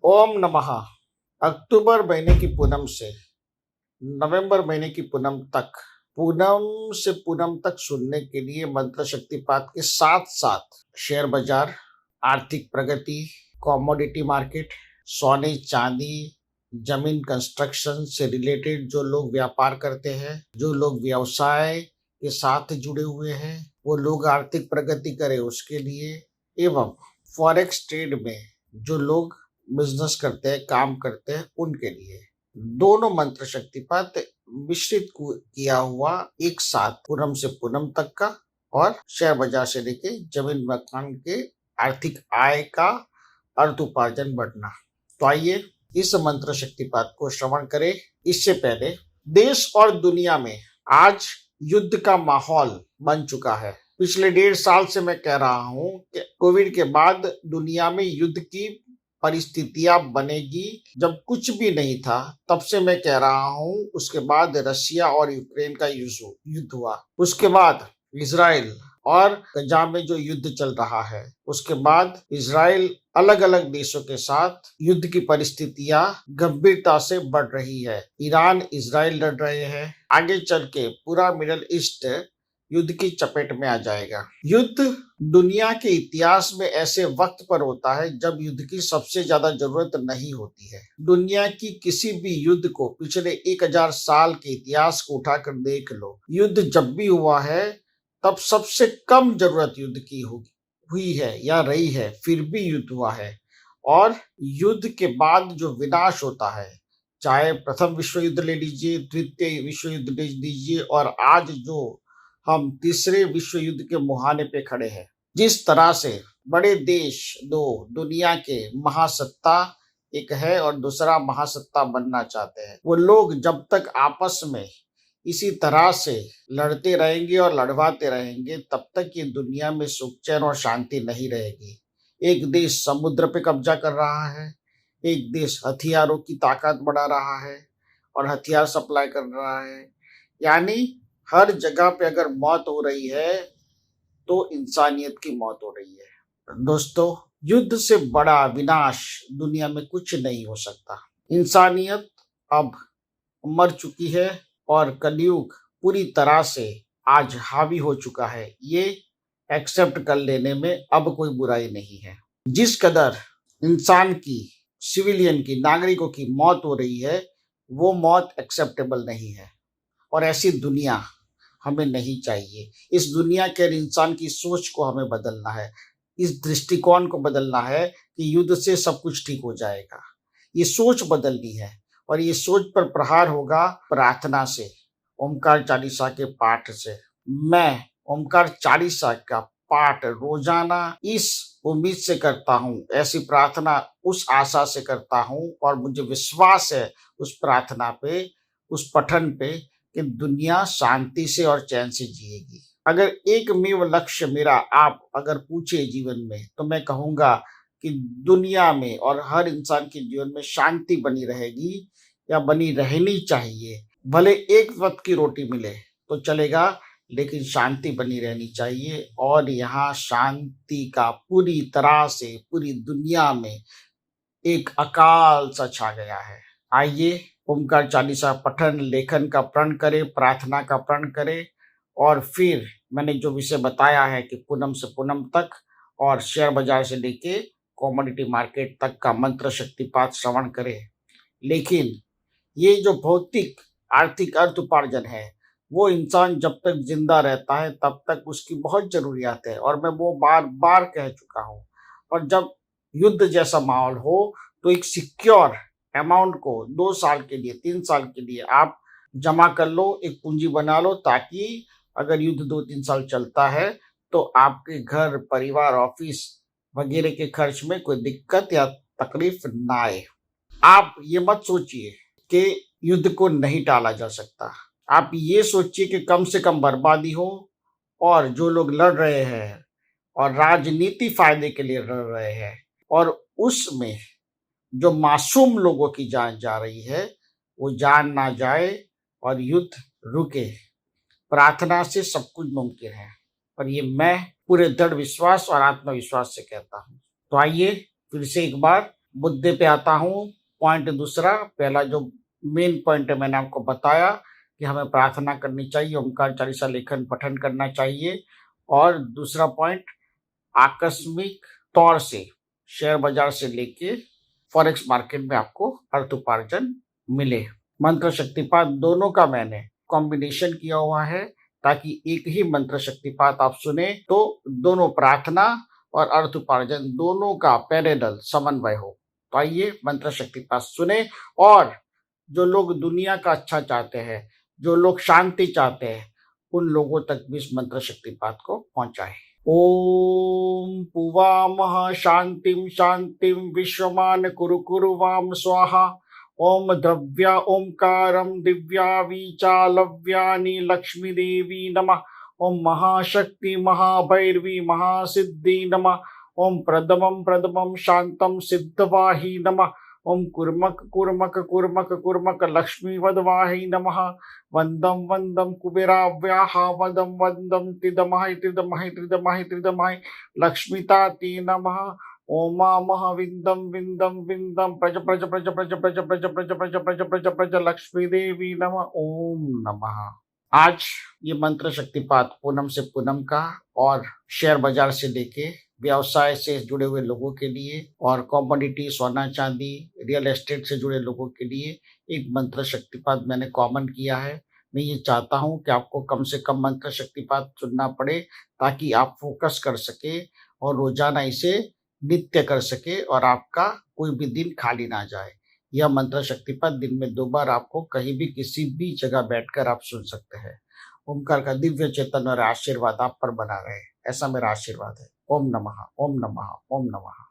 ओम नमः। अक्टूबर महीने की पूनम से नवंबर महीने की पूनम से पूनम तक सुनने के लिए मंत्र शक्तिपात के साथ साथ शेयर बाजार, आर्थिक प्रगति, कमोडिटी मार्केट, सोने चांदी, जमीन कंस्ट्रक्शन से रिलेटेड जो लोग व्यापार करते हैं, जो लोग व्यवसाय के साथ जुड़े हुए हैं, वो लोग आर्थिक प्रगति करें उसके लिए, एवं फॉरेक्स ट्रेड में जो लोग बिजनेस करते हैं, काम करते हैं, उनके लिए दोनों मंत्र शक्तिपात मिश्रित किया हुआ एक साथ पूनम से पूनम तक का, और शेयर बाजार से लेके जमीन मकान के आर्थिक आय का अर्थ उपार्जन बढ़ना। तो आइए इस मंत्र शक्तिपात को श्रवण करें। इससे पहले देश और दुनिया में आज युद्ध का माहौल बन चुका है। पिछले 1.5 साल से मैं कह रहा हूं कि कोविड के बाद दुनिया में युद्ध की परिस्थितियां बनेगी। जब कुछ भी नहीं था तब से मैं कह रहा हूं। उसके बाद रशिया और यूक्रेन का युद्ध हुआ, उसके बाद इजराइल और गजा में जो युद्ध चल रहा है, उसके बाद इजराइल अलग अलग देशों के साथ युद्ध की परिस्थितियां गंभीरता से बढ़ रही है। ईरान इजराइल लड़ रहे हैं। आगे चल के पूरा मिडिल ईस्ट युद्ध की चपेट में आ जाएगा। युद्ध दुनिया के इतिहास में ऐसे वक्त पर होता है जब युद्ध की सबसे ज्यादा जरूरत नहीं होती है। दुनिया की किसी भी युद्ध को पिछले 1000 साल के इतिहास को उठाकर देख लो, युद्ध जब भी हुआ है तब सबसे कम जरूरत युद्ध की हुई है या रही है, फिर भी युद्ध हुआ है। और युद्ध के बाद जो विनाश होता है, चाहे प्रथम विश्व युद्ध ले लीजिए, द्वितीय विश्व युद्ध ले लीजिए, और आज जो हम तीसरे विश्व युद्ध के मुहाने पे खड़े हैं, जिस तरह से बड़े देश, दो दुनिया के महासत्ता, एक है और दूसरा महासत्ता बनना चाहते हैं, वो लोग जब तक आपस में इसी तरह से लड़ते रहेंगे और लड़वाते रहेंगे, तब तक ये दुनिया में सुख चैन और शांति नहीं रहेगी। एक देश समुद्र पे कब्जा कर रहा है, एक देश हथियारों की ताकत बढ़ा रहा है और हथियार सप्लाई कर रहा है। यानी हर जगह पे अगर मौत हो रही है तो इंसानियत की मौत हो रही है। दोस्तों, युद्ध से बड़ा विनाश दुनिया में कुछ नहीं हो सकता। इंसानियत अब मर चुकी है और कलयुग पूरी तरह से आज हावी हो चुका है। ये एक्सेप्ट कर लेने में अब कोई बुराई नहीं है। जिस कदर इंसान की, सिविलियन की, नागरिकों की मौत हो रही है, वो मौत एक्सेप्टेबल नहीं है और ऐसी दुनिया हमें नहीं चाहिए। इस दुनिया के इंसान की सोच को हमें बदलना है, इस दृष्टिकोण को बदलना है कि युद्ध से सब कुछ ठीक हो जाएगा। ये सोच बदलनी है और ये सोच पर प्रहार होगा प्रार्थना से, ओमकार चालीसा के पाठ से। मैं ओमकार चालीसा का पाठ रोजाना इस उम्मीद से करता हूँ, ऐसी प्रार्थना उस आशा से करता हूँ, और मुझे विश्वास है उस प्रार्थना पे, उस पठन पे, कि दुनिया शांति से और चैन से जिएगी। अगर एकमेव लक्ष्य मेरा आप अगर पूछे जीवन में, तो मैं कहूँगा कि दुनिया में और हर इंसान के जीवन में शांति बनी रहेगी या बनी रहनी चाहिए। भले एक वक्त की रोटी मिले तो चलेगा, लेकिन शांति बनी रहनी चाहिए। और यहाँ शांति का पूरी तरह से पूरी दुनिया में एक अकाल सा छा गया है। आइए ओमकार चालीसा पठन लेखन का प्रण करें, प्रार्थना का प्रण करें, और फिर मैंने जो विषय बताया है कि पूनम से पूनम तक और शेयर बाजार से लेके कमोडिटी मार्केट तक का मंत्र शक्तिपात श्रवण करें। लेकिन ये जो भौतिक आर्थिक अर्थ उपार्जन है, वो इंसान जब तक जिंदा रहता है तब तक उसकी बहुत जरूरियात है, और मैं वो बार बार कह चुका हूँ। और जब युद्ध जैसा माहौल हो तो एक सिक्योर अमाउंट को 2 साल के लिए, 3 साल के लिए आप जमा कर लो, एक पूंजी बना लो, ताकि अगर युद्ध 2-3 साल चलता है तो आपके घर, परिवार, ऑफिस वगैरह के खर्च में कोई दिक्कत या तकलीफ ना आए। आप ये मत सोचिए कि युद्ध को नहीं टाला जा सकता। आप ये सोचिए कि कम से कम बर्बादी हो, और जो लोग लड़ रहे हैं और राजनीति फायदे के लिए लड़ रहे हैं, और उसमें जो मासूम लोगों की जान जा रही है, वो जान ना जाए और युद्ध रुके। प्रार्थना से सब कुछ मुमकिन है, और ये मैं पूरे दृढ़ विश्वास और आत्मविश्वास से कहता हूँ। तो आइए फिर से एक बार मुद्दे पे आता हूँ। पॉइंट दूसरा, पहला जो मेन पॉइंट है मैंने आपको बताया कि हमें प्रार्थना करनी चाहिए, ओमकार चालीसा लेखन पठन करना चाहिए। और दूसरा पॉइंट, आकस्मिक तौर से शेयर बाजार से लेके फॉरेक्स मार्केट में आपको अर्थ उपार्जन मिले। मंत्र शक्तिपात दोनों का मैंने कॉम्बिनेशन किया हुआ है, ताकि एक ही मंत्र शक्तिपात आप सुने तो दोनों प्रार्थना और अर्थ उपार्जन दोनों का पैरेलल समन्वय हो। तो आइए मंत्र शक्तिपात सुने, और जो लोग दुनिया का अच्छा चाहते हैं, जो लोग शांति चाहते हैं, उन लोगों तक भी इस मंत्र शक्तिपात को पहुंचाए। ओम पुवामः शांतिम शांतिम विश्वमान कुरु कुरु वाम स्वाहा। ओम द्रव्या ओंकारम दिव्या विचालव्यानि लक्ष्मी देवी नमः। ओम महाशक्ति महाभैरवी महासिद्धि नमः। ओम प्रथमं प्रथमं शांतं सिद्धवाही नमः। ओम कुर्मक कुर्मक कुर्मक कुर्मक लक्ष्मी वदवाही नमः। वंदम वंदम कुबेराव्याः वदम वंदम त्रिदमहि त्रिदमहि त्रिदमहि त्रिदमहि लक्ष्मीताते नमः। ओमा मह विंदम विंदम विंदम प्रज प्रज प्रज प्रज प्रज प्रज प्रज प्रज प्रज प्रज प्रज लक्ष्मी देवी नमः। ओम नमः। आज ये मंत्र शक्तिपात पूनम से पूनम का, और शेयर बाजार से लेके व्यवसाय से जुड़े हुए लोगों के लिए, और कॉमोडिटी सोना चांदी रियल एस्टेट से जुड़े लोगों के लिए एक मंत्र शक्तिपात मैंने कॉमन किया है। मैं ये चाहता हूँ कि आपको कम से कम मंत्र शक्तिपात सुनना पड़े, ताकि आप फोकस कर सके और रोजाना इसे नित्य कर सके, और आपका कोई भी दिन खाली ना जाए। यह मंत्र शक्तिपात दिन में 2 बार आपको कहीं भी किसी भी जगह बैठकर आप सुन सकते हैं। ओमकार का दिव्य चेतन और आशीर्वाद आप पर बना रहे, ऐसा मेरा आशीर्वाद है। ओम नमः ओम नमः ओम नमः।